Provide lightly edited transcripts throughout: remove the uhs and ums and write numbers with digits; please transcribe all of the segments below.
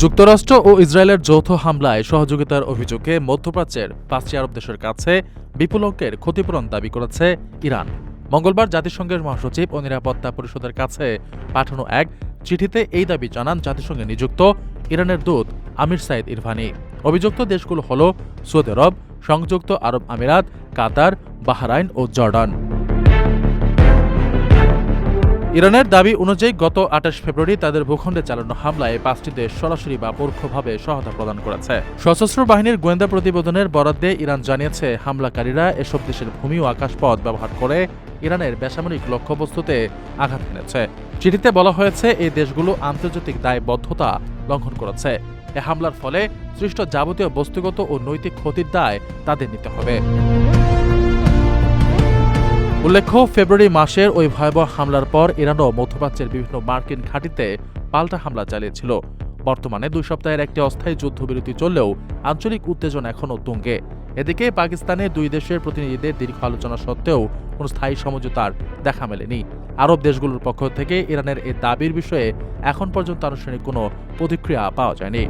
যুক্তরাষ্ট্র ও ইসরায়েলের যৌথ হামলায় সহযোগিতার অভিযোগে মধ্যপ্রাচ্যের ৫টি আরব দেশের কাছে বিপুল অঙ্কের ক্ষতিপূরণ দাবি করেছে ইরান। মঙ্গলবার জাতিসংঘের মহাসচিব ও নিরাপত্তা পরিষদের কাছে পাঠানো এক চিঠিতে এই দাবি জানান জাতিসংঘে নিযুক্ত ইরানের দূত আমির সাইদ ইরফানি। অভিযুক্ত দেশগুলো হল সৌদি আরব, সংযুক্ত আরব আমিরাত, কাতার, বাহরাইন ও জর্ডান। ইরানের দাবি অনুযায়ী গত ২৮ ফেব্রুয়ারি তাদের ভূখণ্ডে চালানো হামলায় ৫টি দেশ সরাসরি বা পরোক্ষভাবে সহায়তা প্রদান করেছে। সশস্ত্র বাহিনীর গোয়েন্দা প্রতিবেদনের বরাত দিয়ে ইরান জানিয়েছে, হামলাকারীরা এসব দেশের ভূমি ও আকাশপথ ব্যবহার করে ইরানের বেসামরিক লক্ষ্যবস্তুতে আঘাত হেনেছে। চিঠিতে বলা হয়েছে, এই দেশগুলো আন্তর্জাতিক দায়বদ্ধতা লঙ্ঘন করেছে। এ হামলার ফলে সৃষ্ট যাবতীয় বস্তুগত ও নৈতিক ক্ষতির দায় তাদের নিতে হবে। উল্লেখ্য, ফেব্রুয়ারি মাসের ওই ভয়াবহ হামলার পর ইরানও মধ্যপ্রাচ্যের বিভিন্ন মার্কিন ঘাঁটিতে পাল্টা হামলা চালিয়েছিল। বর্তমানে ২ সপ্তাহের একটি অস্থায়ী যুদ্ধবিরতি চললেও আঞ্চলিক উত্তেজনা এখনও তুঙ্গে। এদিকে পাকিস্তানে দুই দেশের প্রতিনিধিদের দীর্ঘ আলোচনা সত্ত্বেও কোনো স্থায়ী সমঝোতার দেখা মেলেনি। আরব দেশগুলোর পক্ষ থেকে ইরানের এ দাবির বিষয়ে এখন পর্যন্ত আনুষ্ঠানিক কোনো প্রতিক্রিয়া পাওয়া যায়নি।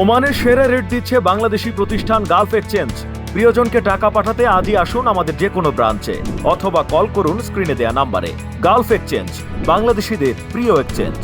ওমানের সেরা রেট দিচ্ছে বাংলাদেশি প্রতিষ্ঠান গালফ এক্সচেঞ্জ। প্রিয়জনকে টাকা পাঠাতে আজই আসুন আমাদের যে কোনো ব্রাঞ্চে অথবা কল করুন স্ক্রিনে দেয়া নাম্বারে। গালফ এক্সচেঞ্জ, বাংলাদেশিদের প্রিয় এক্সচেঞ্জ।